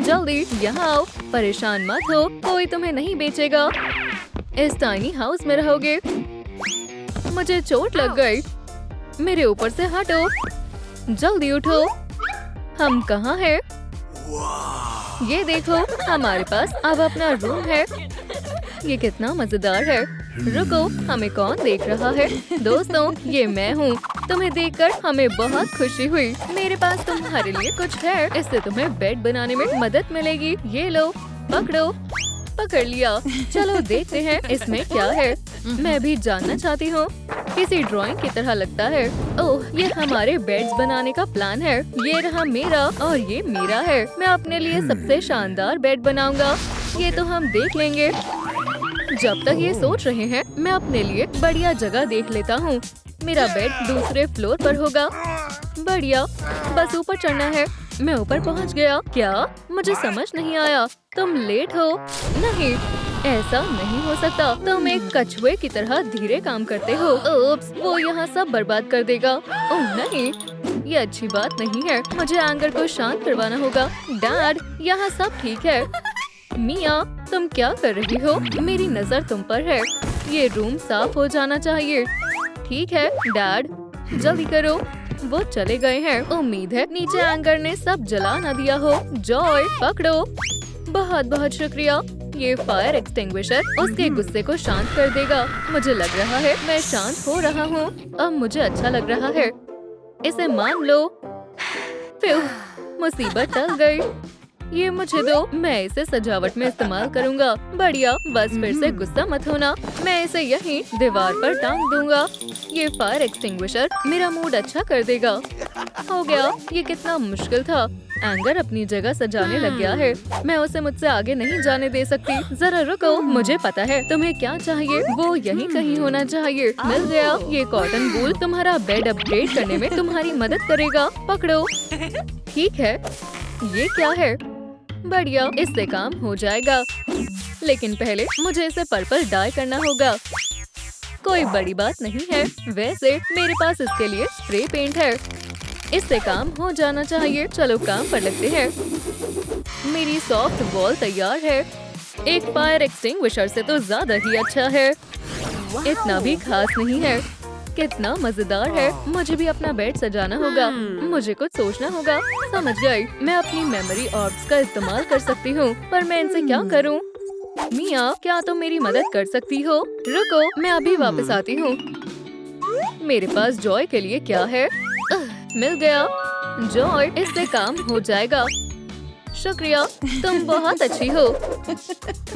जल्दी यहाँ आओ, परेशान मत हो, कोई तुम्हें नहीं बेचेगा। इस टाइनी हाउस में रहोगे। मुझे चोट लग गई, मेरे ऊपर से हटो, जल्दी उठो। हम कहाँ हैं? ये देखो, हमारे पास अब अपना रूम है। ये कितना मजेदार है। रुको, हमें कौन देख रहा है? दोस्तों, ये मैं हूँ। तुम्हें देखकर हमें बहुत खुशी हुई। मेरे पास तुम्हारे लिए कुछ है, इससे तुम्हें बेड बनाने में मदद मिलेगी। ये लो, पकड़ो। पकड़ लिया। चलो देखते हैं इसमें क्या है। मैं भी जानना चाहती हूँ। किसी ड्राइंग की तरह लगता है। ओह, ये हमारे बेड्स बनाने का प्लान है। ये रहा मेरा और ये मेरा है। मैं अपने लिए सबसे शानदार बेड बनाऊंगा। ये तो हम देख लेंगे। जब तक ये सोच रहे हैं, मैं अपने लिए बढ़िया जगह देख लेता हूँ। मेरा बेड दूसरे फ्लोर पर होगा। बढ़िया, बस ऊपर चढ़ना है। मैं ऊपर पहुँच गया। क्या? मुझे समझ नहीं आया। तुम लेट हो? नहीं, ऐसा नहीं हो सकता। तुम एक कछुए की तरह धीरे काम करते हो। ओप्स, वो यहाँ सब बर्बाद कर देगा। ओह नहीं, ये अच्छी बात नहीं है। मुझे एंगर को शांत करवाना होगा। डैड, यहाँ सब ठीक है। मिया, तुम क्या कर रही हो? मेरी नजर तुम पर है। ये रूम साफ हो जाना चाहिए। ठीक है डैड, जल्दी करो। वो चले गए हैं। उम्मीद है नीचे एंगर ने सब जला न दिया हो। जॉय, पकड़ो। बहुत बहुत शुक्रिया। ये फायर एक्सटिंग्विशर उसके गुस्से को शांत कर देगा। मुझे लग रहा है मैं शांत हो रहा हूँ। अब मुझे अच्छा लग रहा है। इसे मान लो। फिर मुसीबत टल गई। ये मुझे दो, मैं इसे सजावट में इस्तेमाल करूँगा। बढ़िया, बस फिर से गुस्सा मत होना। मैं इसे यहीं दीवार पर टांग दूंगा। ये फायर एक्सटिंग्विशर मेरा मूड अच्छा कर देगा। हो गया। ये कितना मुश्किल था। एंगर अपनी जगह सजाने लग गया है। मैं उसे मुझसे आगे नहीं जाने दे सकती। जरा रुको, मुझे पता है तुम्हें क्या चाहिए। वो यहीं कहीं होना चाहिए। मिल गया। ये कॉटन वूल तुम्हारा बेड अपग्रेड करने में तुम्हारी मदद करेगा। पकड़ो। ठीक है। ये क्या है? बढ़िया, इससे काम हो जाएगा। लेकिन पहले मुझे इसे पर्पल डाई करना होगा। कोई बड़ी बात नहीं है। वैसे मेरे पास इसके लिए स्प्रे पेंट है। इससे काम हो जाना चाहिए। चलो काम पर लगते हैं। मेरी सॉफ्ट वॉल तैयार है। एक फायर एक्सटिंग्विशर से तो ज्यादा ही अच्छा है। इतना भी खास नहीं है। कितना मजेदार है। मुझे भी अपना बेड सजाना होगा। मुझे कुछ सोचना होगा। समझ गई। मैं अपनी मेमोरी ऑर्ब्स का इस्तेमाल कर सकती हूँ, पर मैं इनसे क्या करूँ? मिया, क्या तुम मेरी मदद कर सकती हो? रुको, मैं अभी वापस आती हूँ। मेरे पास जॉय के लिए क्या है? मिल गया। जॉय, इससे काम हो जाएगा। शुक्रिया, तुम बहुत अच्छी हो।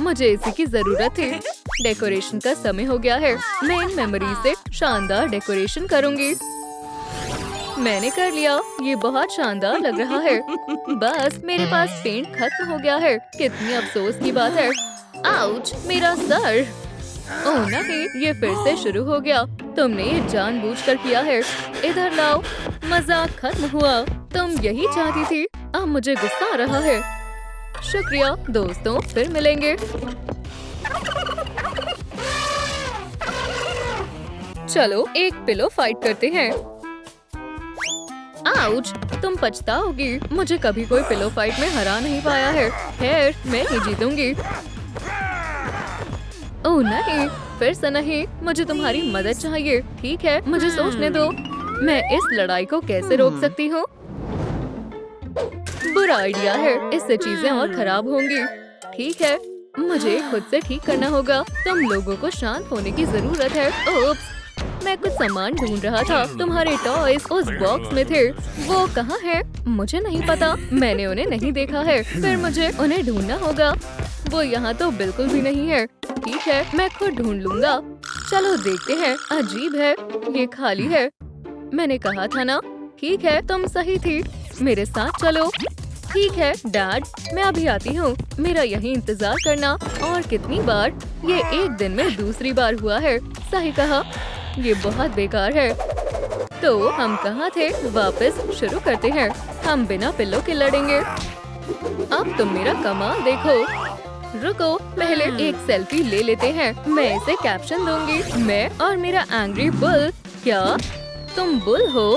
मुझे इसी की जरूरत थी। डेकोरेशन का समय हो गया है। मैं इन मेमोरी से शानदार डेकोरेशन करूंगी। मैंने कर लिया। ये बहुत शानदार लग रहा है। बस मेरे पास पेंट खत्म हो गया है। कितनी अफसोस की बात है। आउच, मेरा सर। ओह नहीं, ये फिर से शुरू हो गया। तुमने ये जानबूझकर किया है। इधर लाओ। मजाक खत्म हुआ। तुम यही चाहती थी। अब मुझे गुस्सा आ रहा है। शुक्रिया दोस्तों, फिर मिलेंगे। चलो एक पिलो फाइट करते हैं। आउच, तुम पछताओगी। मुझे कभी कोई पिलो फाइट में हरा नहीं पाया है। खैर, मैं ही जीतूंगी। ओह नहीं, फिर से नहीं। मुझे तुम्हारी मदद चाहिए। ठीक है, मुझे सोचने दो। मैं इस लड़ाई को कैसे रोक सकती हूँ? बुरा आइडिया है। इससे चीजें और खराब होंगी। ठीक है, मुझे खुद से ठीक करना होगा। तुम लोगों को शांत होने की जरूरत है। ओप्स, मैं कुछ सामान ढूंढ रहा था। तुम्हारे टॉयज उस बॉक्स में थे। वो कहाँ है? मुझे नहीं पता। मैंने उन्हें नहीं देखा है। फिर मुझे उन्हें ढूंढना होगा। वो यहाँ तो बिल्कुल भी नहीं है। ठीक है, मैं खुद ढूंढ लूंगा। चलो देखते हैं। अजीब है, ये खाली है। मैंने कहा था ना। ठीक है, तुम सही थी। मेरे साथ चलो। ठीक है डैड, मैं अभी आती हूँ। मेरा यही इंतजार करना। और कितनी बार? ये एक दिन में दूसरी बार हुआ है। सही कहा, ये बहुत बेकार है। तो हम कहाँ थे? वापस शुरू करते हैं। हम बिना पिल्लों के लड़ेंगे। अब तुम मेरा कमाल देखो। रुको, पहले एक सेल्फी ले लेते हैं। मैं इसे कैप्शन दूंगी, मैं और मेरा एंग्री बुल। क्या तुम बुल हो?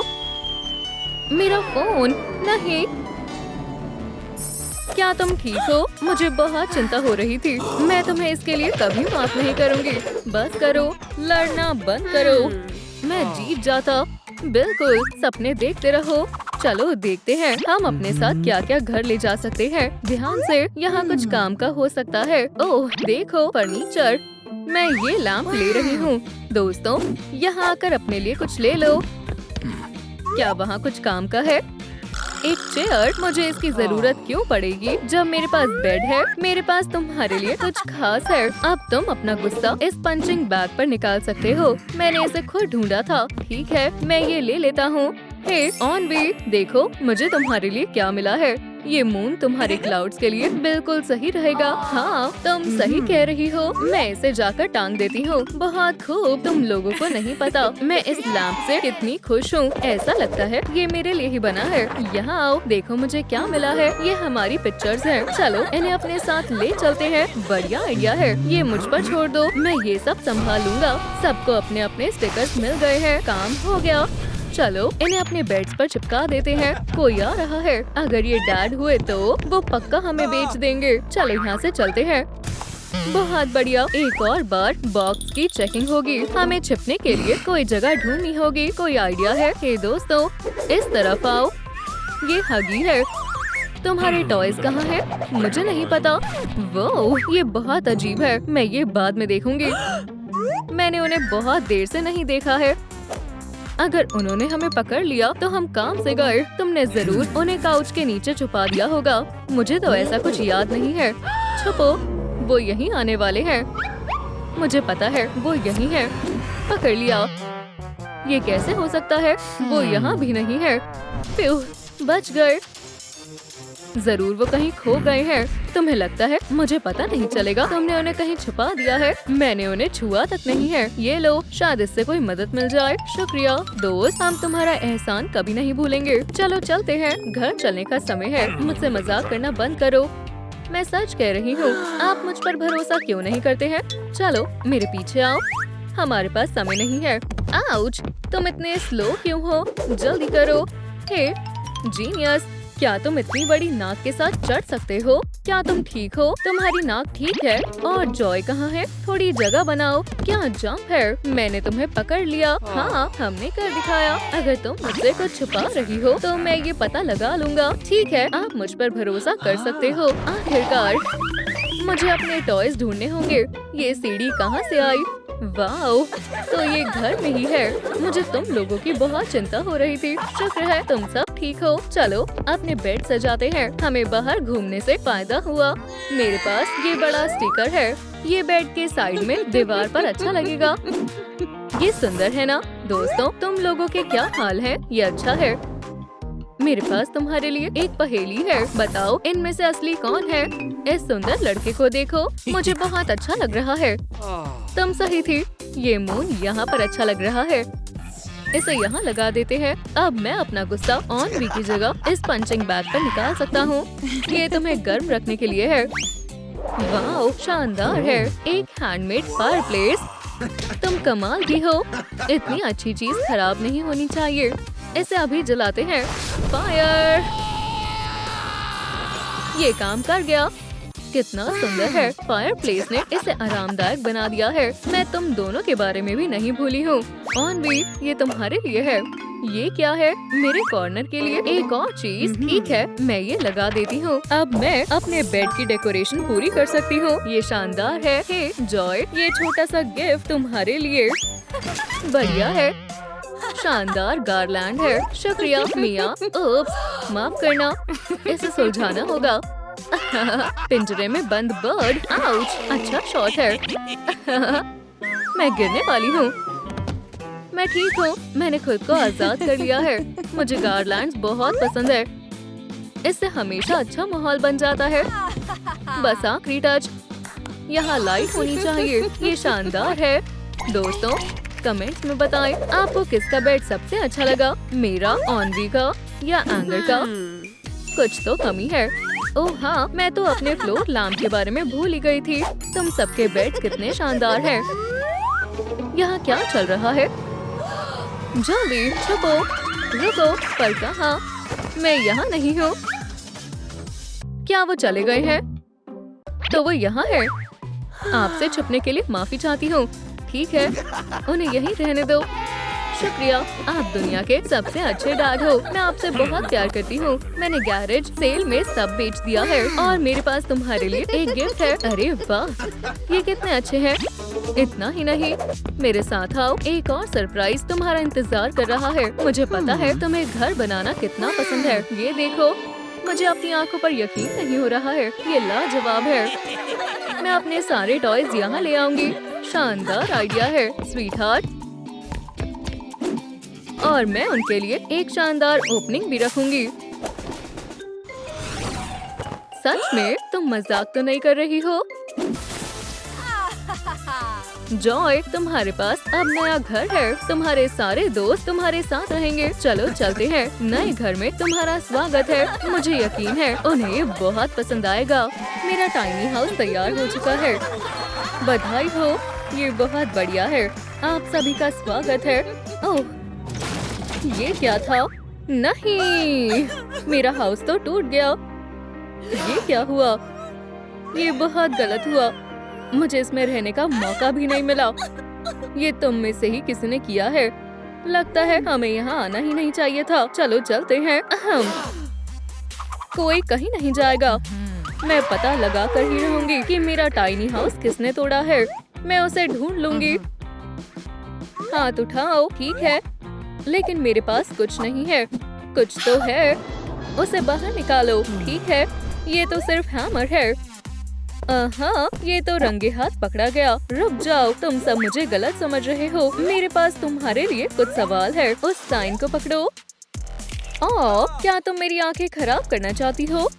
मेरा फोन नहीं। क्या तुम ठीक हो? मुझे बहुत चिंता हो रही थी। मैं तुम्हें इसके लिए कभी माफ नहीं करूँगी। बस करो, लड़ना बंद करो। मैं जीत जाता। बिल्कुल, सपने देखते रहो। चलो देखते हैं हम अपने साथ क्या क्या घर ले जा सकते हैं। ध्यान से, यहाँ कुछ काम का हो सकता है। ओह देखो, फर्नीचर। मैं ये लैंप ले रही हूँ। दोस्तों, यहाँ आकर अपने लिए कुछ ले लो। क्या वहाँ कुछ काम का है? एक चेयर। मुझे इसकी जरूरत क्यों पड़ेगी जब मेरे पास बेड है? मेरे पास तुम्हारे लिए कुछ खास है। अब तुम अपना गुस्सा इस पंचिंग बैग पर निकाल सकते हो। मैंने इसे खुद ढूंढा था। ठीक है, मैं ये ले लेता हूँ। हे ऑनवी, देखो मुझे तुम्हारे लिए क्या मिला है। ये मून तुम्हारे क्लाउड्स के लिए बिल्कुल सही रहेगा। हाँ, तुम सही कह रही हो। मैं इसे जाकर टांग देती हूँ। बहुत खूब। तुम लोगों को नहीं पता मैं इस लैंप से कितनी खुश हूँ। ऐसा लगता है ये मेरे लिए ही बना है। यहाँ आओ, देखो मुझे क्या मिला है। ये हमारी पिक्चर्स हैं। चलो इन्हें अपने साथ ले चलते हैं। बढ़िया आइडिया है। ये मुझ पर छोड़ दो, मैं ये सब संभाल लूंगा। सबको अपने अपने स्टिकर्स मिल गए हैं। काम हो गया। चलो इन्हें अपने बेड्स पर चिपका देते हैं। कोई आ रहा है। अगर ये डैड हुए तो वो पक्का हमें बेच देंगे। चलो यहाँ से चलते हैं। बहुत बढ़िया। एक और बार बॉक्स की चेकिंग होगी। हमें छिपने के लिए कोई जगह ढूंढनी होगी। कोई आइडिया है? हे दोस्तों, इस तरफ आओ। ये हगी है। तुम्हारे टॉयज कहाँ है? मुझे नहीं पता। वो ये बहुत अजीब है। मैं ये बाद में देखूंगी। मैंने उन्हें बहुत देर से नहीं देखा है। अगर उन्होंने हमें पकड़ लिया तो हम काम से गए। तुमने जरूर उन्हें काउच के नीचे छुपा दिया होगा। मुझे तो ऐसा कुछ याद नहीं है। छुपो, वो यहीं आने वाले हैं। मुझे पता है वो यहीं है। पकड़ लिया। ये कैसे हो सकता है? वो यहाँ भी नहीं है। प्यू, बच गए। जरूर वो कहीं खो गए हैं। तुम्हें लगता है मुझे पता नहीं चलेगा? तुमने उन्हें कहीं छुपा दिया है। मैंने उन्हें छुआ तक नहीं है। ये लो, शायद इससे कोई मदद मिल जाए। शुक्रिया दोस्त, हम तुम्हारा एहसान कभी नहीं भूलेंगे। चलो चलते हैं। घर चलने का समय है। मुझसे मजाक करना बंद करो। मैं सच कह रही हूँ। आप मुझ पर भरोसा क्यों नहीं करते हैं? चलो मेरे पीछे आओ। हमारे पास समय नहीं है। आउच, तुम इतने स्लो क्यों हो? जल्दी करो। हे जीनियस, क्या तुम इतनी बड़ी नाक के साथ चढ़ सकते हो? क्या तुम ठीक हो? तुम्हारी नाक ठीक है? और जॉय कहाँ है? थोड़ी जगह बनाओ। क्या जंप है? मैंने तुम्हें पकड़ लिया। हाँ, हमने कर दिखाया। अगर तुम मुझसे कुछ छुपा रही हो तो मैं ये पता लगा लूंगा। ठीक है, आप मुझ पर भरोसा कर सकते हो। आखिरकार मुझे अपने टॉयज ढूंढने होंगे। ये सीढ़ी कहाँ से आई? वाओ, तो ये घर में ही है। मुझे तुम लोगों की बहुत चिंता हो रही थी। शुक्र है तुम सब ठीक हो। चलो अपने बेड सजाते हैं। हमें बाहर घूमने से फायदा हुआ। मेरे पास ये बड़ा स्टिकर है। ये बेड के साइड में दीवार पर अच्छा लगेगा। ये सुंदर है ना? दोस्तों, तुम लोगों के क्या हाल है? ये अच्छा है। मेरे पास तुम्हारे लिए एक पहेली है। बताओ इनमें से असली कौन है? इस सुंदर लड़के को देखो। मुझे बहुत अच्छा लग रहा है। तुम सही थी। ये मून यहाँ पर अच्छा लग रहा है। इसे यहाँ लगा देते हैं। अब मैं अपना गुस्सा ऑनवी की जगह इस पंचिंग बैग पर निकाल सकता हूँ। ये तुम्हें गर्म रखने के लिए है। वाओ, शानदार है। एक हैंडमेड फायरप्लेस। तुम कमाल की हो। इतनी अच्छी चीज खराब नहीं होनी चाहिए। इसे अभी जलाते हैं। फायर! ये काम कर गया। कितना सुंदर है। फायरप्लेस ने इसे आरामदायक बना दिया है। मैं तुम दोनों के बारे में भी नहीं भूली हूँ। ऑनवी, ये तुम्हारे लिए है। ये क्या है? मेरे कॉर्नर के लिए एक और चीज। ठीक है, मैं ये लगा देती हूँ। अब मैं अपने बेड की डेकोरेशन पूरी कर सकती हूँ। ये शानदार है। हे जॉय, ये छोटा सा गिफ्ट तुम्हारे लिए। बढ़िया है। शानदार गार्लैंड है। शुक्रिया मिया। उप्स, माफ करना। इसे सुलझाना होगा। पिंजरे में बंद बर्ड। आउच, अच्छा शॉट है। मैं गिरने वाली हूँ। मैं ठीक हूँ। मैंने खुद को आजाद कर लिया है। मुझे गार्लैंड्स बहुत पसंद है। इससे हमेशा अच्छा माहौल बन जाता है। बस आखिरी टच। यहाँ लाइट होनी चाहिए। ये शानदार है। दोस्तों, कमेंट्स में बताएं आपको किसका बेड सबसे अच्छा लगा, मेरा, ऑनवी का या एंगर का। कुछ तो कमी है। ओह हाँ, मैं तो अपने फ्लोर लैम्प के बारे में भूल ही गई थी। तुम सबके बेड कितने शानदार हैं। यहाँ क्या चल रहा है? जल्दी छुपो। रुको, पर कहाँ? मैं यहाँ नहीं हूँ। क्या वो चले गए हैं? तो वो यहाँ है। आपसे छुपने के लिए माफी चाहती हूँ। ठीक है, उन्हें यहीं रहने दो। शुक्रिया, आप दुनिया के सबसे अच्छे डैड हो। मैं आपसे बहुत प्यार करती हूँ। मैंने गैरेज सेल में सब बेच दिया है और मेरे पास तुम्हारे लिए एक गिफ्ट है। अरे वाह, ये कितने अच्छे हैं। इतना ही नहीं, मेरे साथ आओ, एक और सरप्राइज तुम्हारा इंतजार कर रहा है। मुझे पता है तुम्हें घर बनाना कितना पसंद है। ये देखो, मुझे अपनी आंखों पर यकीन नहीं हो रहा है। ये लाजवाब है। मैं अपने सारे टॉयज यहाँ ले आऊंगी। शानदार आइडिया है स्वीटहार्ट। और मैं उनके लिए एक शानदार ओपनिंग भी रखूंगी। सच में तुम मजाक तो नहीं कर रही हो? जॉय, तुम्हारे पास अब नया घर है। तुम्हारे सारे दोस्त तुम्हारे साथ रहेंगे। चलो चलते हैं। नए घर में तुम्हारा स्वागत है। मुझे यकीन है उन्हें ये बहुत पसंद आएगा। मेरा टाइनी हाउस तैयार हो चुका है। बधाई हो, ये बहुत बढ़िया है। आप सभी का स्वागत है। ओह, ये क्या था? नहीं, मेरा हाउस तो टूट गया। ये क्या हुआ? ये बहुत गलत हुआ। मुझे इसमें रहने का मौका भी नहीं मिला। ये तुम में से ही किसी ने किया है। लगता है हमें यहाँ आना ही नहीं चाहिए था। चलो चलते हैं। कोई कहीं नहीं जाएगा। मैं पता लगा कर ही रहूंगी कि मेरा टाइनी हाउस किसने तोड़ा है। मैं उसे ढूंढ लूंगी। हाथ उठाओ। ठीक है, लेकिन मेरे पास कुछ नहीं है। कुछ तो है, उसे बाहर निकालो। ठीक है, ये तो सिर्फ हैमर है। हाँ, ये तो रंगे हाथ पकड़ा गया। रुक जाओ, तुम सब मुझे गलत समझ रहे हो। मेरे पास तुम्हारे लिए कुछ सवाल है। उस साइन को पकड़ो। क्या तुम मेरी आंखें खराब करना चाहती हो?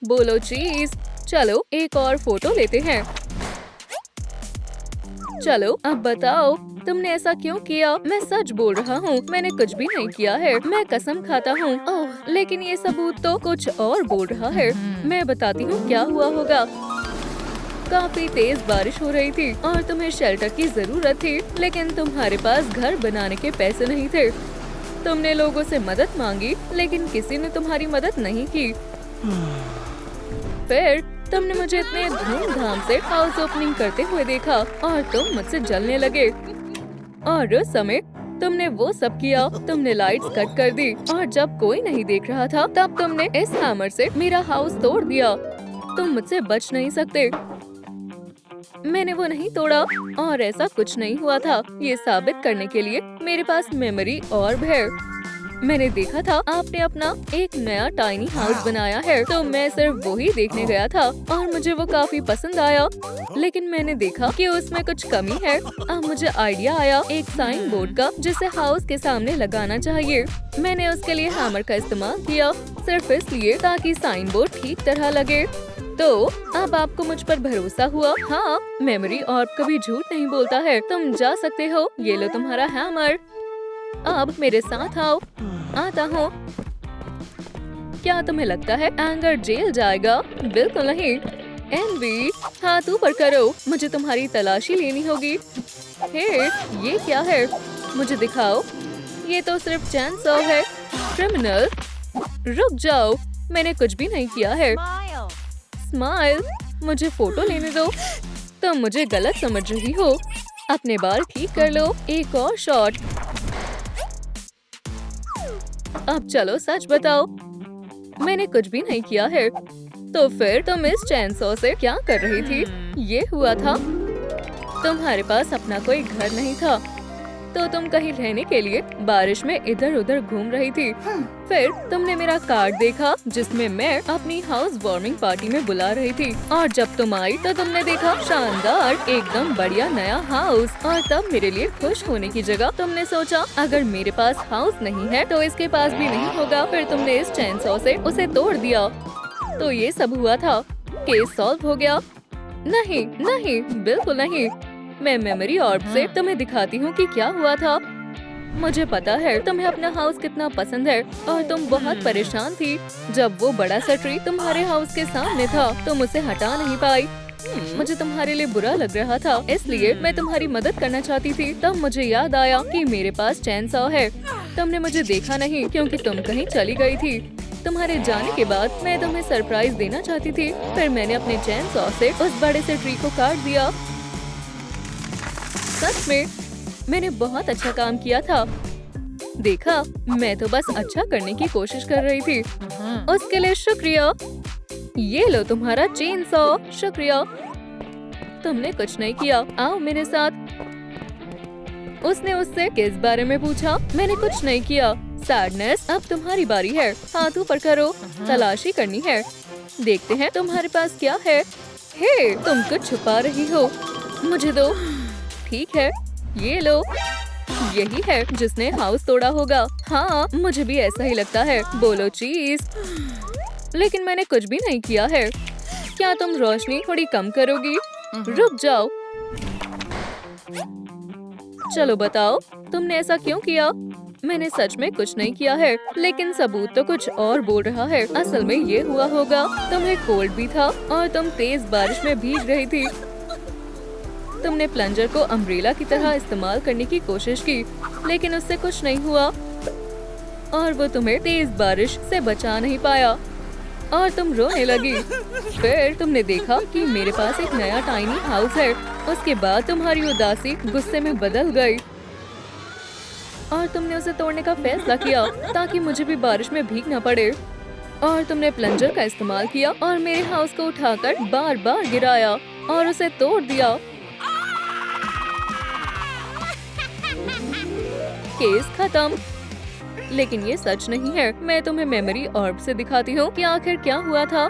बोलो चीज। चलो एक और फोटो लेते हैं। चलो अब बताओ, तुमने ऐसा क्यों किया? मैं सच बोल रहा हूँ, मैंने कुछ भी नहीं किया है। मैं कसम खाता हूँ। ओह, लेकिन ये सबूत तो कुछ और बोल रहा है। मैं बताती हूँ क्या हुआ होगा। काफी तेज बारिश हो रही थी और तुम्हें शेल्टर की जरूरत थी, लेकिन तुम्हारे पास घर बनाने के पैसे नहीं थे। तुमने लोगों से मदद मांगी, लेकिन किसी ने तुम्हारी मदद नहीं की। फिर तुमने मुझे इतने धूमधाम से हाउस ओपनिंग करते हुए देखा और तुम मुझसे जलने लगे। और उस समय तुमने वो सब किया। तुमने लाइट्स कट कर दी और जब कोई नहीं देख रहा था तब तुमने इस हैमर से मेरा हाउस तोड़ दिया। तुम मुझसे बच नहीं सकते। मैंने वो नहीं तोड़ा और ऐसा कुछ नहीं हुआ था। ये साबित करने के लिए मेरे पास मेमोरी ऑर्ब है। मैंने देखा था आपने अपना एक नया टाइनी हाउस बनाया है, तो मैं सिर्फ वो ही देखने गया था और मुझे वो काफी पसंद आया। लेकिन मैंने देखा कि उसमें कुछ कमी है। अब मुझे आइडिया आया एक साइन बोर्ड का, जिसे हाउस के सामने लगाना चाहिए। मैंने उसके लिए हैमर का इस्तेमाल किया, सिर्फ इसलिए ताकि साइन बोर्ड ठीक तरह लगे। तो अब आपको मुझ पर भरोसा हुआ? हाँ, मेमोरी ऑर्ब कभी झूठ नहीं बोलता है। तुम जा सकते हो। ये लो तुम्हारा हैमर। अब मेरे साथ आओ। आता हूँ। क्या तुम्हें लगता है एंगर जेल जाएगा? बिल्कुल नहीं। एनवी, हाथ ऊपर करो। मुझे तुम्हारी तलाशी लेनी होगी। हे, ये क्या है? मुझे दिखाओ। ये तो सिर्फ चैन सॉ है। क्रिमिनल, रुक जाओ, मैंने कुछ भी नहीं किया है। स्माइल, मुझे फोटो लेने दो। तुम मुझे गलत समझ रही हो। अपने बाल ठीक कर लो। एक और शॉट। अब चलो सच बताओ। मैंने कुछ भी नहीं किया है। तो फिर तुम इस चैनसॉ से क्या कर रही थी? ये हुआ था। तुम्हारे पास अपना कोई घर नहीं था, तो तुम कहीं रहने के लिए बारिश में इधर उधर घूम रही थी। फिर तुमने मेरा कार्ड देखा जिसमें मैं अपनी हाउस वार्मिंग पार्टी में बुला रही थी, और जब तुम आई तो तुमने देखा शानदार एकदम बढ़िया नया हाउस, और तब मेरे लिए खुश होने की जगह तुमने सोचा अगर मेरे पास हाउस नहीं है तो इसके पास भी नहीं होगा। फिर तुमने इस चैनसॉ से उसे तोड़ दिया। तो ये सब हुआ था। केस सॉल्व हो गया। नहीं नहीं, बिल्कुल नहीं। मैं मेमोरी ऑर्ब से तुम्हें दिखाती हूँ कि क्या हुआ था। मुझे पता है तुम्हें अपना हाउस कितना पसंद है और तुम बहुत परेशान थी जब वो बड़ा सा ट्री तुम्हारे हाउस के सामने था। तुम उसे हटा नहीं पाई। मुझे तुम्हारे लिए बुरा लग रहा था, इसलिए मैं तुम्हारी मदद करना चाहती थी। तब मुझे याद आया कि मेरे पास चैनसॉ है। तुमने मुझे देखा नहीं क्योंकि तुम कहीं चली गई थी। तुम्हारे जाने के बाद मैं तुम्हें सरप्राइज देना चाहती थी, फिर मैंने अपने चैन सॉ से उस बड़े से ट्री को काट दिया। सच में मैंने बहुत अच्छा काम किया था। देखा, मैं तो बस अच्छा करने की कोशिश कर रही थी। उसके लिए शुक्रिया। ये लो तुम्हारा चेन सॉ। शुक्रिया। तुमने कुछ नहीं किया, आओ मेरे साथ। उसने उससे किस बारे में पूछा। मैंने कुछ नहीं किया। सैडनेस, अब तुम्हारी बारी है। हाथ ऊपर करो, तलाशी करनी है। देखते हैं तुम्हारे पास क्या है। हे, तुम कुछ छुपा रही हो, मुझे दो। ठीक है, ये लो। यही है जिसने हाउस तोड़ा होगा। हाँ, मुझे भी ऐसा ही लगता है। बोलो चीज। लेकिन मैंने कुछ भी नहीं किया है। क्या तुम रोशनी थोड़ी कम करोगी? रुक जाओ। चलो बताओ, तुमने ऐसा क्यों किया? मैंने सच में कुछ नहीं किया है, लेकिन सबूत तो कुछ और बोल रहा है। असल में ये हुआ होगा, तुम्हें कोल्ड भी था और तुम तेज बारिश में भीग रही थी। तुमने प्लंजर को अम्ब्रेला की तरह इस्तेमाल करने की कोशिश की, लेकिन उससे कुछ नहीं हुआ और वो तुम्हें तेज बारिश से बचा नहीं पाया और तुम रोने लगी। फिर तुमने देखा कि मेरे पास एक नया टाइनी हाउस है। उसके बाद तुम्हारी उदासी गुस्से में बदल गई और तुमने उसे तोड़ने का फैसला किया ताकि मुझे भी बारिश में भीगना पड़े। और तुमने प्लंजर का इस्तेमाल किया और मेरे हाउस को उठाकर बार बार गिराया और उसे तोड़ दिया। केस खत्म। लेकिन ये सच नहीं है। मैं तुम्हें मेमोरी ऑर्ब से दिखाती हूँ कि आखिर क्या हुआ था।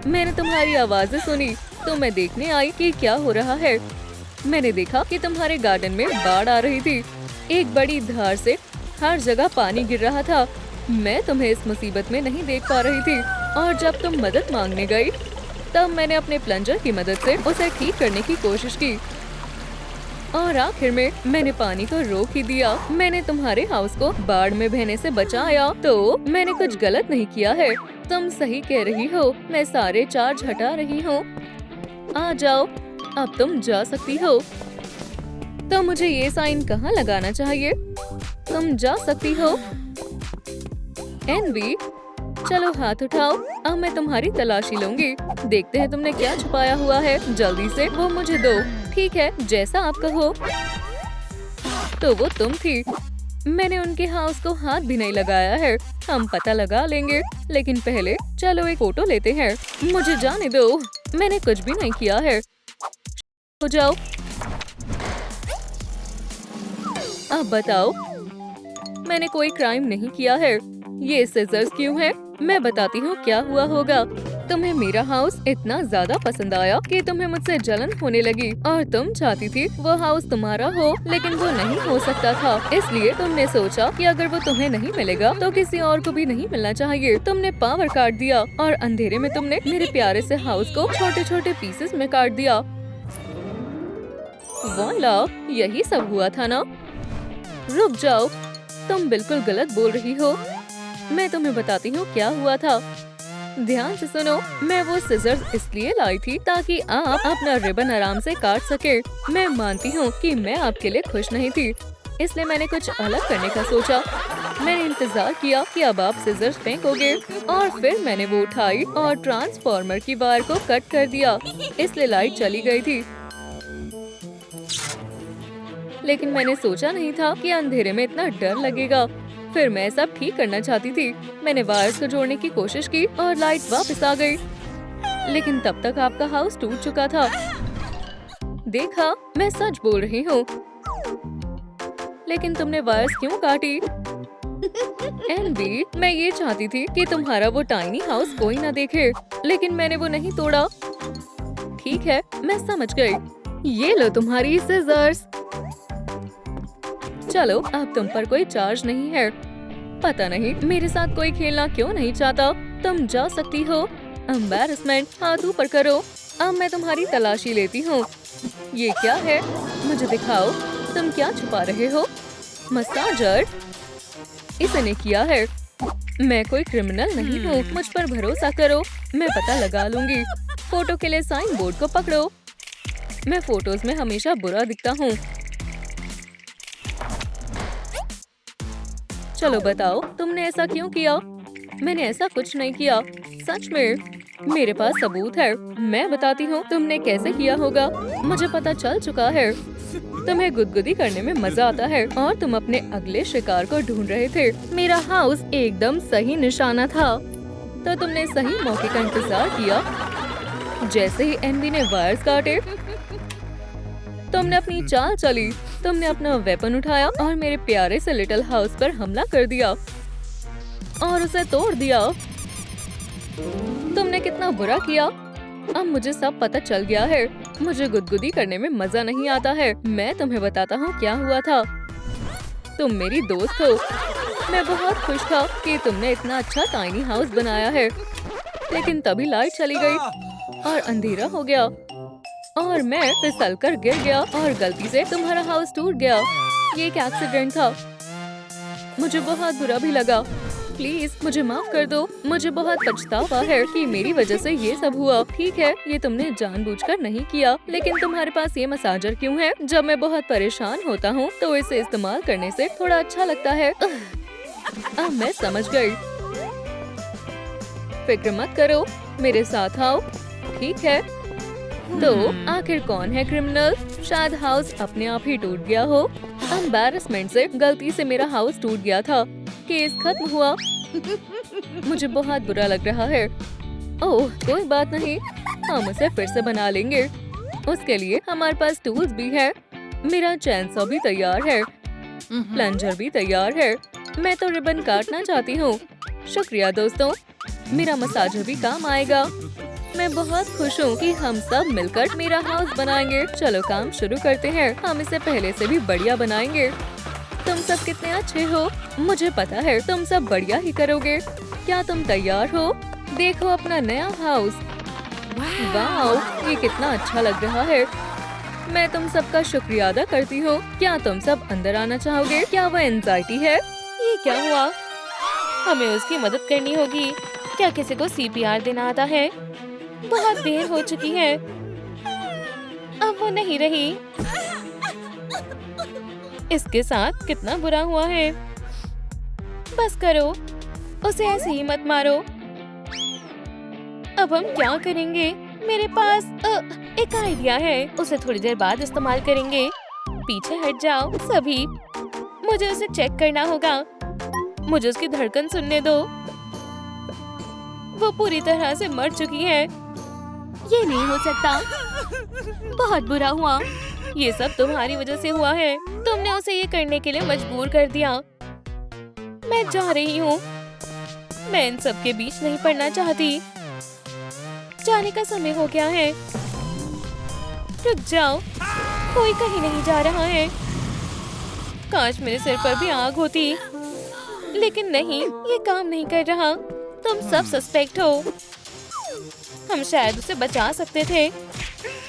मैंने तुम्हारी आवाजें सुनी तो मैं देखने आई कि क्या हो रहा है। मैंने देखा कि तुम्हारे गार्डन में बाढ़ आ रही थी। एक बड़ी धार से हर जगह पानी गिर रहा था। मैं तुम्हें इस मुसीबत में नहीं देख पा रही थी और जब तुम मदद मांगने गई तब मैंने अपने प्लंजर की मदद से उसे ठीक करने की कोशिश की और आखिर में मैंने पानी को रोक ही दिया। मैंने तुम्हारे हाउस को बाढ़ में बहने से बचाया। तो मैंने कुछ गलत नहीं किया है। तुम सही कह रही हो। मैं सारे चार्ज हटा रही हूँ। आ जाओ, अब तुम जा सकती हो। तो मुझे ये साइन कहाँ लगाना चाहिए? तुम जा सकती हो। एनवी, चलो हाथ उठाओ। अब मैं तुम्हारी तलाशी लूंगी। देखते हैं तुमने क्या छुपाया हुआ है। जल्दी से वो मुझे दो। ठीक है, जैसा आप कहो। तो वो तुम थी। मैंने उनके हाउस को हाथ भी नहीं लगाया है। हम पता लगा लेंगे, लेकिन पहले चलो एक फोटो लेते हैं। मुझे जाने दो, मैंने कुछ भी नहीं किया है। हो जाओ। अब बताओ, मैंने कोई क्राइम नहीं किया है। ये सिजर्स क्यों है? मैं बताती हूँ क्या हुआ होगा। तुम्हें मेरा हाउस इतना ज्यादा पसंद आया कि तुम्हें मुझसे जलन होने लगी और तुम चाहती थी वो हाउस तुम्हारा हो, लेकिन वो नहीं हो सकता था। इसलिए तुमने सोचा कि अगर वो तुम्हें नहीं मिलेगा तो किसी और को भी नहीं मिलना चाहिए। तुमने पावर काट दिया और अंधेरे में तुमने मेरे प्यारे से हाउस को छोटे छोटे पीसेस में काट दिया। वाला, यही सब हुआ था ना? रुक जाओ, तुम बिल्कुल गलत बोल रही हो। मैं तुम्हें बताती हूँ क्या हुआ था। ध्यान से सुनो। मैं वो सिजर्स इसलिए लाई थी ताकि आप अपना रिबन आराम से काट सके। मैं मानती हूँ कि मैं आपके लिए खुश नहीं थी, इसलिए मैंने कुछ अलग करने का सोचा। मैंने इंतजार किया कि अब आप सिजर्स फेंकोगे और फिर मैंने वो उठाई और ट्रांसफॉर्मर की वायर को कट कर दिया, इसलिए लाइट चली गई थी। लेकिन मैंने सोचा नहीं था कि अंधेरे में इतना डर लगेगा। फिर मैं सब ठीक करना चाहती थी। मैंने वायर्स को जोड़ने की कोशिश की और लाइट वापस आ गई। लेकिन तब तक आपका हाउस टूट चुका था। देखा, मैं सच बोल रही हूँ। लेकिन तुमने वायर्स क्यों काटी? एनबी, मैं ये चाहती थी कि तुम्हारा वो टाइनी हाउस कोई ना देखे, लेकिन मैंने वो नहीं तोड़ा। ठीक है, मैं समझ गई। ये लो तुम्हारी सिजर्स। चलो, अब तुम पर कोई चार्ज नहीं है। पता नहीं मेरे साथ कोई खेलना क्यों नहीं चाहता। तुम जा सकती हो। एम्बैरेसमेंट, हाथ ऊपर करो। अब मैं तुम्हारी तलाशी लेती हूँ। ये क्या है? मुझे दिखाओ, तुम क्या छुपा रहे हो? मसाजर, इसने किया है। मैं कोई क्रिमिनल नहीं हूँ, मुझ पर भरोसा करो। मैं पता लगा लूंगी। फोटो के लिए साइन बोर्ड को पकड़ो। मैं फोटोज में हमेशा बुरा दिखता हूँ। चलो बताओ, तुमने ऐसा क्यों किया? मैंने ऐसा कुछ नहीं किया। सच में मेरे पास सबूत है। मैं बताती हूँ तुमने कैसे किया होगा। मुझे पता चल चुका है। तुम्हें गुदगुदी करने में मजा आता है और तुम अपने अगले शिकार को ढूंढ रहे थे। मेरा हाउस एकदम सही निशाना था, तो तुमने सही मौके का इंतजार किया। जैसे ही एनवी ने वायर्स काटे, तुमने अपनी चाल चली। तुमने अपना वेपन उठाया और मेरे प्यारे से लिटिल हाउस पर हमला कर दिया और उसे तोड़ दिया। तुमने कितना बुरा किया। अब मुझे सब पता चल गया है। मुझे गुदगुदी करने में मजा नहीं आता है। मैं तुम्हें बताता हूँ क्या हुआ था। तुम मेरी दोस्त हो। मैं बहुत खुश था कि तुमने इतना अच्छा टाइनी हाउस बनाया है, लेकिन तभी लाइट चली गई और अंधेरा हो गया और मैं फिसल कर गिर गया और गलती से तुम्हारा हाउस टूट गया। ये एक एक्सीडेंट था। मुझे बहुत बुरा भी लगा। प्लीज मुझे माफ कर दो। मुझे बहुत पछतावा है कि मेरी वजह से ये सब हुआ। ठीक है, ये तुमने जानबूझकर नहीं किया, लेकिन तुम्हारे पास ये मसाजर क्यों है? जब मैं बहुत परेशान होता हूँ तो इसे इस्तेमाल करने से थोड़ा अच्छा लगता है। अब मैं समझ गई। फिक्र मत करो, मेरे साथ आओ। ठीक है, तो आखिर कौन है क्रिमिनल? शायद हाउस अपने आप ही टूट गया हो। एम्बैरेसमेंट से गलती से मेरा हाउस टूट गया था। केस खत्म हुआ। मुझे बहुत बुरा लग रहा है। ओह, कोई बात नहीं, हम उसे फिर से बना लेंगे। उसके लिए हमारे पास टूल्स भी है। मेरा चैनसॉ भी तैयार है, प्लंजर भी तैयार है। मैं तो रिबन काटना चाहती हूँ। शुक्रिया दोस्तों, मेरा मसाजर भी काम आएगा। मैं बहुत खुश हूँ कि हम सब मिलकर मेरा हाउस बनाएंगे। चलो काम शुरू करते हैं। हम इसे पहले से भी बढ़िया बनाएंगे। तुम सब कितने अच्छे हो। मुझे पता है तुम सब बढ़िया ही करोगे। क्या तुम तैयार हो? देखो अपना नया हाउस। वाह, ये कितना अच्छा लग रहा है। मैं तुम सबका शुक्रिया अदा करती हूँ। क्या तुम सब अंदर आना चाहोगे? क्या वह एंजाइटी है? ये क्या हुआ? हमें उसकी मदद करनी होगी। क्या किसी को CPR देना आता है? बहुत देर हो चुकी है। अब वो नहीं रही। इसके साथ कितना बुरा हुआ है। बस करो, उसे ऐसे ही मत मारो। अब हम क्या करेंगे? मेरे पास एक आइडिया है। उसे थोड़ी देर बाद इस्तेमाल करेंगे। पीछे हट जाओ सभी। मुझे उसे चेक करना होगा। मुझे उसकी धड़कन सुनने दो। वो पूरी तरह से मर चुकी है। ये नहीं हो सकता। बहुत बुरा हुआ। ये सब तुम्हारी वजह से हुआ है। तुमने उसे ये करने के लिए मजबूर कर दिया। मैं जा रही हूँ। मैं इन सब के बीच नहीं पड़ना चाहती। जाने का समय हो गया है। रुक जाओ, कोई कहीं नहीं जा रहा है। काश मेरे सिर पर भी आग होती, लेकिन नहीं, ये काम नहीं कर रहा। तुम सब सस्पेक्ट हो। हम शायद उसे बचा सकते थे।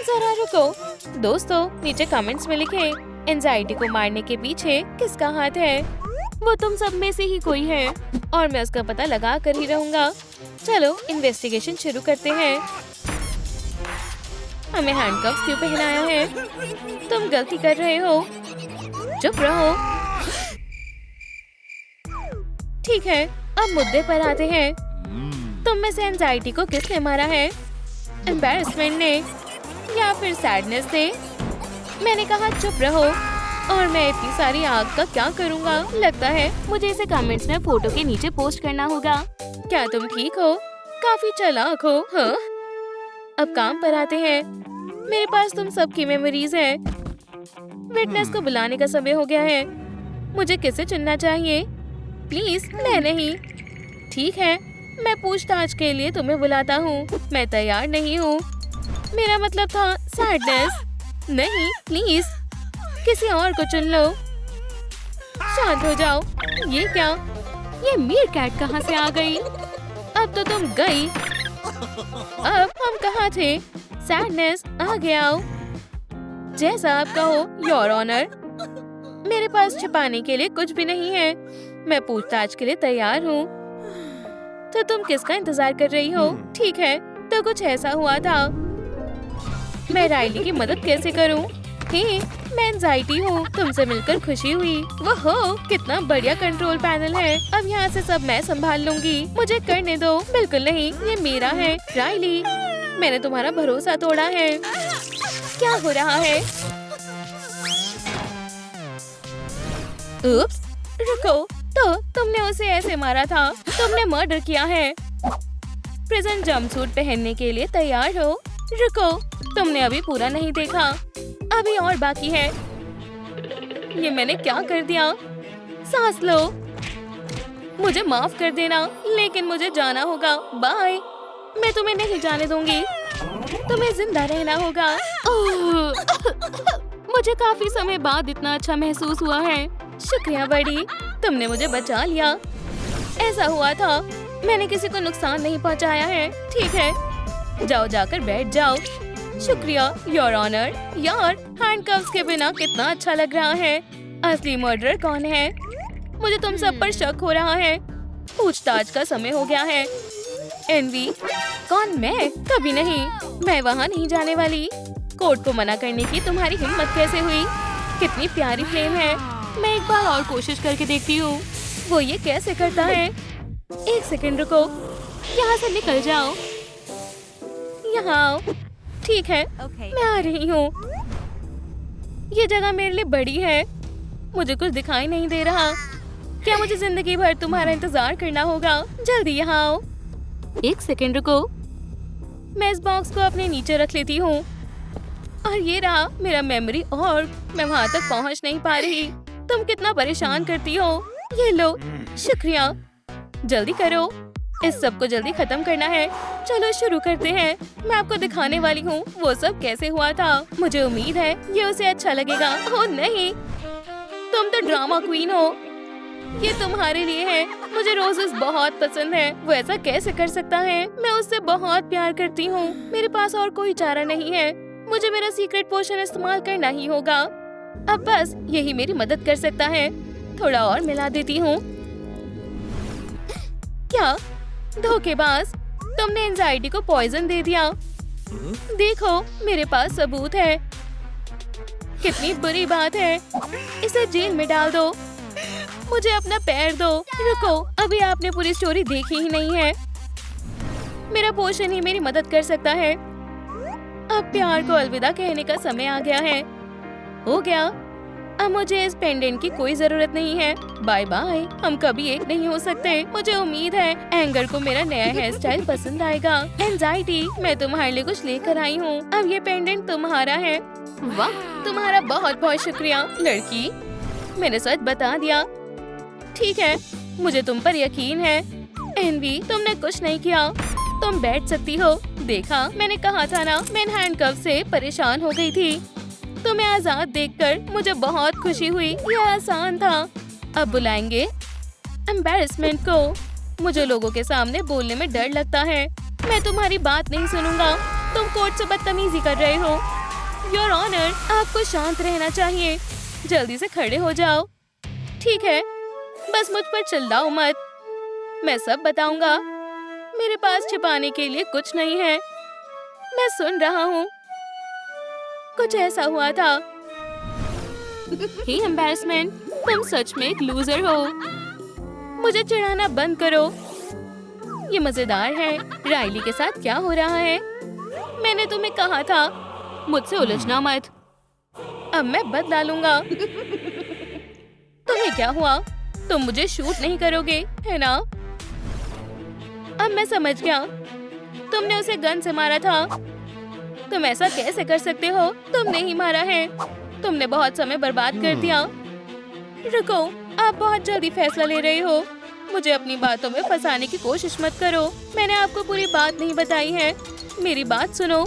जरा रुको। दोस्तों, नीचे कमेंट्स में लिखें एंजाइटी को मारने के पीछे किसका हाथ है। वो तुम सब में से ही कोई है और मैं उसका पता लगा कर ही रहूंगा। चलो इन्वेस्टिगेशन शुरू करते हैं। हमें हैंडकफ्स क्यों पहनाया है? तुम गलती कर रहे हो। चुप रहो। ठीक है, अब मुद्दे पर आते हैं। तुम में से एंजाइटी को किसने मारा है? एम्बैरेसमेंट ने या फिर सैडनेस से? मैंने कहा चुप रहो। और मैं इतनी सारी आग का क्या करूँगा? लगता है मुझे इसे कमेंट्स में फोटो के नीचे पोस्ट करना होगा। क्या तुम ठीक हो? काफी चालाक हो। हाँ? अब काम पर आते हैं। मेरे पास तुम सबकी मेमोरीज है। विटनेस को बुलाने का समय हो गया है। मुझे किसे चुनना चाहिए? प्लीज मैं नहीं। ठीक है, मैं पूछताछ के लिए तुम्हें बुलाता हूँ। मैं तैयार नहीं हूँ। मेरा मतलब था सैडनेस। नहीं, प्लीज किसी और को चुन लो। शांत हो जाओ। ये क्या? ये मीरकैट कहाँ से आ गई? अब तो तुम गई। अब हम कहाँ थे? सैडनेस, आगे आओ। जैसा आप कहो, योर ऑनर। मेरे पास छिपाने के लिए कुछ भी नहीं है। मैं पूछताछ के लिए तैयार हूँ। तो तुम किसका इंतजार कर रही हो? ठीक है, तो कुछ ऐसा हुआ था। मैं राइली की मदद कैसे करूं? हे, मैं एंजाइटी हूँ। तुमसे मिलकर खुशी हुई। वो कितना बढ़िया कंट्रोल पैनल है। अब यहाँ से सब मैं संभाल लूंगी। मुझे करने दो। बिल्कुल नहीं, ये मेरा है। राइली, मैंने तुम्हारा भरोसा तोड़ा है। क्या हो रहा है? उप्स, रुको। तो तुमने उसे ऐसे मारा था। तुमने मर्डर किया है। प्रिजन जंपसूट पहनने के लिए तैयार हो? रुको, तुमने अभी पूरा नहीं देखा। अभी और बाकी है। ये मैंने क्या कर दिया? सांस लो। मुझे माफ कर देना, लेकिन मुझे जाना होगा। बाय। मैं तुम्हें नहीं जाने दूंगी। तुम्हें जिंदा रहना होगा। मुझे काफी समय बाद इतना अच्छा महसूस हुआ है। शुक्रिया बड़ी, तुमने मुझे बचा लिया। ऐसा हुआ था, मैंने किसी को नुकसान नहीं पहुंचाया है। ठीक है, जाओ जाकर बैठ जाओ। शुक्रिया योर ऑनर। यार, हैंडकफ्स के बिना कितना अच्छा लग रहा है। असली मर्डरर कौन है? मुझे तुम सब पर शक हो रहा है। पूछताछ का समय हो गया है। एनवी, कौन? मैं? कभी नहीं। मैं वहाँ नहीं जाने वाली। कोर्ट को मना करने की तुम्हारी हिम्मत कैसे हुई? कितनी प्यारी फ्रेम है। मैं एक बार और कोशिश करके देखती हूँ। वो ये कैसे करता है? एक सेकंड रुको, यहाँ से निकल जाओ। यहाँ आओ। ठीक है, मैं आ रही हूँ। ये जगह मेरे लिए बड़ी है। मुझे कुछ दिखाई नहीं दे रहा। क्या मुझे जिंदगी भर तुम्हारा इंतजार करना होगा? जल्दी यहाँ आओ। एक सेकंड रुको, मैं इस बॉक्स को अपने नीचे रख लेती हूँ। और ये रहा मेरा मेमोरी, और मैं वहाँ तक पहुँच नहीं पा रही। तुम कितना परेशान करती हो। ये लो। शुक्रिया। जल्दी करो, इस सब को जल्दी खत्म करना है। चलो शुरू करते हैं। मैं आपको दिखाने वाली हूँ वो सब कैसे हुआ था। मुझे उम्मीद है ये उसे अच्छा लगेगा। ओह नहीं, तुम तो ड्रामा क्वीन हो। ये तुम्हारे लिए है। मुझे रोजेस बहुत पसंद है। वो ऐसा कैसे कर सकता है? मैं उससे बहुत प्यार करती हूँ। मेरे पास और कोई चारा नहीं है। मुझे मेरा सीक्रेट पोशन इस्तेमाल करना ही होगा। अब बस यही मेरी मदद कर सकता है। थोड़ा और मिला देती हूँ। क्या धोखेबाज, तुमने एंजाइटी को पॉइजन दे दिया। देखो, मेरे पास सबूत है। कितनी बुरी बात है। इसे जेल में डाल दो। मुझे अपना पैर दो। रुको, अभी आपने पूरी स्टोरी देखी ही नहीं है। मेरा पोषण ही मेरी मदद कर सकता है। अब प्यार को अलविदा कहने का समय आ गया है। हो गया। अब मुझे इस पेंडेंट की कोई जरूरत नहीं है। Bye bye. हम कभी एक नहीं हो सकते। मुझे उम्मीद है एंगर को मेरा नया हेयर स्टाइल पसंद आएगा। एंजाइटी, मैं तुम्हारे लिए कुछ लेकर आई हूँ। अब ये पेंडेंट तुम्हारा है। वाह, तुम्हारा बहुत बहुत शुक्रिया लड़की। मैंने सच बता दिया। ठीक है, मुझे तुम पर यकीन है। एनवी, तुमने कुछ नहीं किया। तुम बैठ सकती हो। देखा, मैंने कहा था ना, मैं हैंडकफ से परेशान हो गई थी। तुम्हें आजाद देखकर मुझे बहुत खुशी हुई। यह आसान था। अब बुलाएंगे एम्बैरेसमेंट को। मुझे लोगों के सामने बोलने में डर लगता है। मैं तुम्हारी बात नहीं सुनूंगा। तुम कोर्ट से बदतमीजी कर रहे हो। योर ऑनर, आपको शांत रहना चाहिए। जल्दी से खड़े हो जाओ। ठीक है, बस मुझ पर चिल्लाओ मत। मैं सब बताऊंगा। मेरे पास छिपाने के लिए कुछ नहीं है। मैं सुन रहा हूँ। कुछ ऐसा हुआ था। हे एम्बैरेसमेंट, तुम सच में एक लूजर हो। मुझे चिढ़ाना बंद करो। ये मजेदार है। राइली के साथ क्या हो रहा है? मैंने तुम्हें कहा था, मुझसे उलझना मत। अब मैं बदला लूंगा। तुम्हें क्या हुआ? तुम मुझे शूट नहीं करोगे, है ना? अब मैं समझ गया। तुमने उसे गन से मारा था। तुम ऐसा कैसे कर सकते हो? तुमने ही मारा है। तुमने बहुत समय बर्बाद कर दिया। रुको, आप बहुत जल्दी फैसला ले रहे हो। मुझे अपनी बातों में फंसाने की कोशिश मत करो। मैंने आपको पूरी बात नहीं बताई है। मेरी बात सुनो।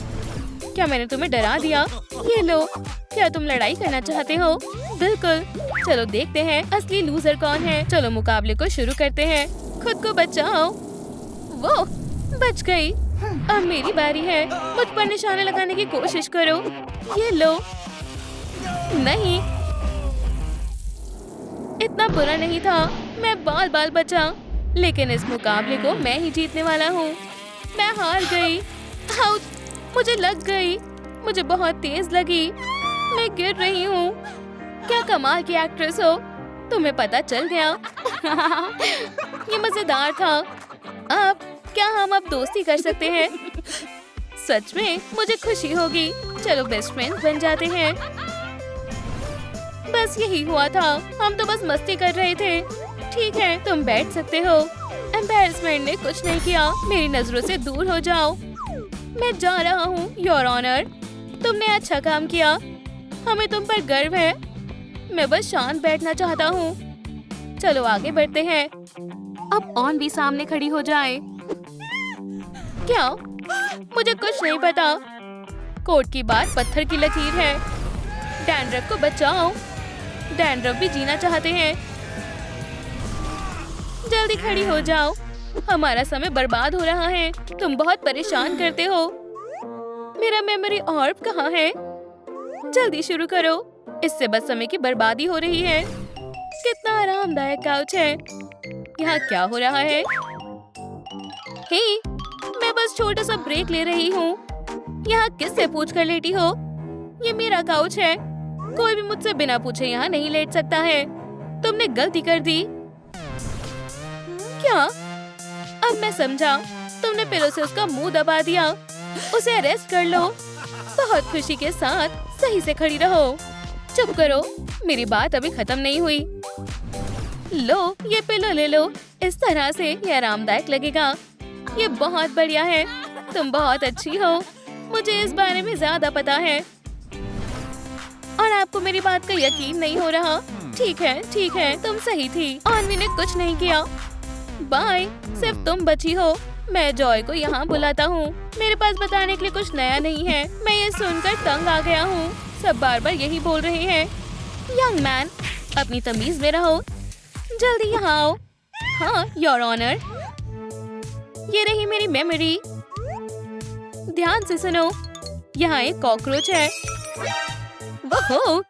क्या मैंने तुम्हें डरा दिया? ये लो। क्या तुम लड़ाई करना चाहते हो? बिल्कुल। चलो देखते हैं असली लूजर कौन है। चलो मुकाबले को शुरू करते हैं। खुद को बचाओ। वो बच गई। अब मेरी बारी है। मुझ पर निशाने लगाने की कोशिश करो। ये लो। नहीं, इतना बुरा नहीं था। मैं बाल बाल बचा। लेकिन इस मुकाबले को मैं ही जीतने वाला हूँ। मैं हार गई। आउच! मुझे लग गई। मुझे बहुत तेज लगी। मैं गिर रही हूँ। क्या कमाल की एक्ट्रेस हो, तुम्हें पता चल गया। ये मजेदार था। अब क्या हम अब दोस्ती कर सकते हैं? सच में मुझे खुशी होगी। चलो बेस्ट फ्रेंड बन जाते हैं। बस यही हुआ था, हम तो बस मस्ती कर रहे थे। ठीक है, तुम बैठ सकते हो। एम्बैरेसमेंट ने कुछ नहीं किया, मेरी नजरों से दूर हो जाओ। मैं जा रहा हूँ योर ऑनर। तुमने अच्छा काम किया, हमें तुम पर गर्व है। मैं बस शांत बैठना चाहता हूँ। चलो आगे बढ़ते हैं। अब ऑन भी सामने खड़ी हो जाए। क्या? मुझे कुछ नहीं पता। कोर्ट की बात पत्थर की लकीर है। डैंड्रफ को बचाओ। डैंड्रफ भी जीना चाहते हैं। जल्दी खड़ी हो जाओ, हमारा समय बर्बाद हो रहा है। तुम बहुत परेशान करते हो। मेरा मेमोरी ऑर्ब कहाँ है? जल्दी शुरू करो, इससे बस समय की बर्बादी हो रही है। कितना आरामदायक काउच है। यहाँ क्या हो रहा है? हे, मैं बस छोटा सा ब्रेक ले रही हूँ। यहाँ किससे पूछ कर लेटी हो? ये मेरा काउच है। कोई भी मुझसे बिना पूछे यहाँ नहीं लेट सकता है। तुमने गलती कर दी। क्या? अब मैं समझा, तुमने पिलो से उसका मुंह दबा दिया। उसे अरेस्ट कर लो। बहुत खुशी के साथ सही से खड़ी रहो। चुप करो, मेरी बात अभी खत्म नहीं हुई। लो, ये पिलो ले लो। इस तरह से ये आरामदायक लगेगा। ये बहुत बढ़िया है। तुम बहुत अच्छी हो। मुझे इस बारे में ज्यादा पता है। और आपको मेरी बात का यकीन नहीं हो रहा? ठीक है, तुम सही थी। ऑनवी ने कुछ नहीं किया। बाय, सिर्फ तुम बची हो। मैं जॉय को यहाँ बुलाता हूँ। मेरे पास बताने के लिए कुछ नया नहीं है। मैं ये सुनकर तंग आ गया हूँ। सब बार बार यही बोल रहे हैं। यंग मैन, अपनी तमीज में रहो। जल्दी यहाँ आओ। हाँ, योर ऑनर। ये रही मेरी मेमोरी। ध्यान से सुनो, यहाँ एक कॉकरोच है। ओहो,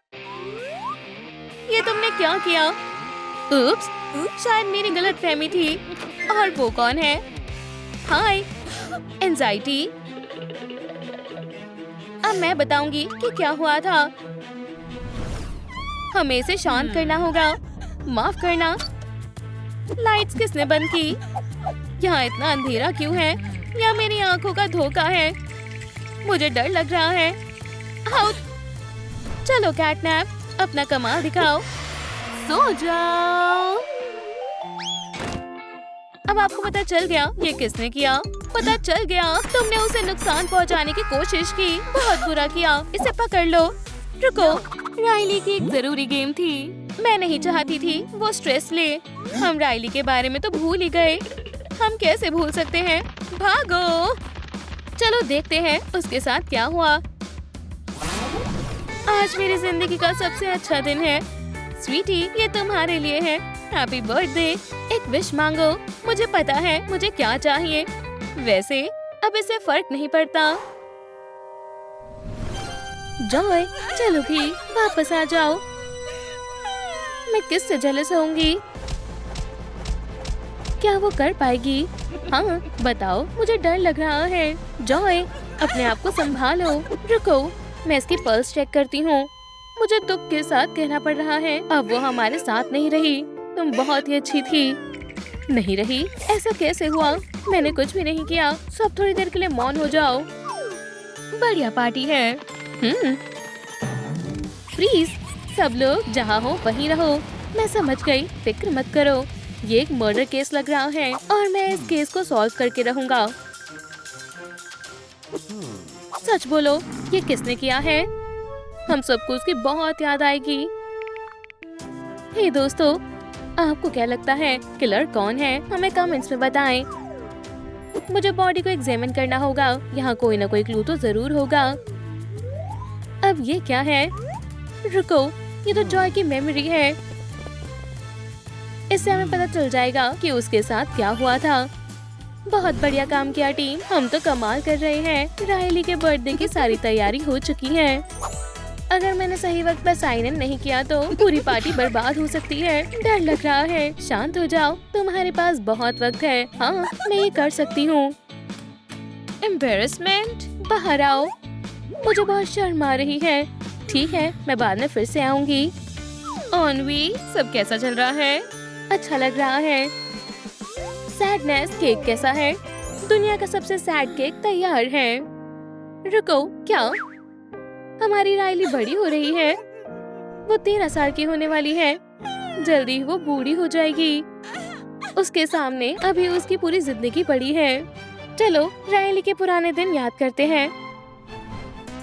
ये तुमने क्या किया? उप्स, शायद मेरी गलतफहमी थी। और वो कौन है? हाय, एंजाइटी। अब मैं बताऊंगी कि क्या हुआ था। हमें इसे शांत करना होगा। माफ करना। लाइट्स किसने बंद की? यहाँ इतना अंधेरा क्यों है? या मेरी आंखों का धोखा है? मुझे डर लग रहा है। आउट। चलो कैटनैप, अपना कमाल दिखाओ। सो जाओ। अब आपको पता चल गया ये किसने किया? पता चल गया, तुमने उसे नुकसान पहुंचाने की कोशिश की। बहुत बुरा किया। इसे पकड़ लो। रुको, राइली की एक जरूरी गेम थी। मैं नहीं चाहती थी वो स्ट्रेस ले। हम राइली के बारे में तो भूल ही गए। हम कैसे भूल सकते हैं? भागो। चलो देखते हैं उसके साथ क्या हुआ। आज मेरी जिंदगी का सबसे अच्छा दिन है। स्वीटी, ये तुम्हारे लिए है। Happy birthday. एक विश मांगो। मुझे पता है मुझे क्या चाहिए। वैसे अब इससे फर्क नहीं पड़ता। जॉय, चलो भी वापस आ जाओ। मैं किससे जेलस होंगी? क्या वो कर पाएगी? हाँ, बताओ, मुझे डर लग रहा है। जॉय, अपने आप को संभालो। रुको, मैं इसकी पल्स चेक करती हूँ। मुझे दुख के साथ कहना पड़ रहा है, अब वो हमारे साथ नहीं रही। तुम बहुत ही अच्छी थी। नहीं रही? ऐसा कैसे हुआ? मैंने कुछ भी नहीं किया। सब थोड़ी देर के लिए मौन हो जाओ। बढ़िया पार्टी है। फ्रीज, सब लोग जहाँ हो वहीं रहो। मैं समझ गई, फिक्र मत करो। ये एक मर्डर केस लग रहा है और मैं इस केस को सॉल्व करके रहूंगा। सच बोलो, ये किसने किया है? हम सबको उसकी बहुत याद आएगी। हे दोस्तों, आपको क्या लगता है किलर कौन है? हमें कमेंट्स में बताएं। मुझे बॉडी को एग्जामिन करना होगा। यहाँ कोई ना कोई क्लू तो जरूर होगा। अब ये क्या है? रुको, ये तो जॉय की मेमोरी है। इससे हमें पता चल जाएगा कि उसके साथ क्या हुआ था। बहुत बढ़िया काम किया टीम, हम तो कमाल कर रहे हैं। राइली के बर्थडे की सारी तैयारी हो चुकी है। अगर मैंने सही वक्त पर साइन इन नहीं किया तो पूरी पार्टी बर्बाद हो सकती है। डर लग रहा है। शांत हो जाओ, तुम्हारे पास बहुत वक्त है। हाँ, मैं ये कर सकती हूँ। एम्बैरेसमेंट, बाहर आओ। मुझे बहुत शर्म आ रही है। ठीक है, मैं बाद में फिर से आऊंगी। ऑनवी, सब कैसा चल रहा है? अच्छा लग रहा है। सैडनेस, केक कैसा है? दुनिया का सबसे सैड केक तैयार है। रुको, क्या? हमारी रायली बड़ी हो रही है। वो 13 साल की होने वाली है। जल्दी वो बूढ़ी हो जाएगी। उसके सामने अभी उसकी पूरी जिंदगी पड़ी है। चलो रायली के पुराने दिन याद करते हैं।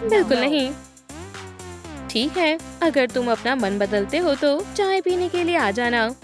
बिल्कुल नहीं। ठीक है, अगर तुम अपना मन बदलते हो तो चाय पीने के लिए आ जाना।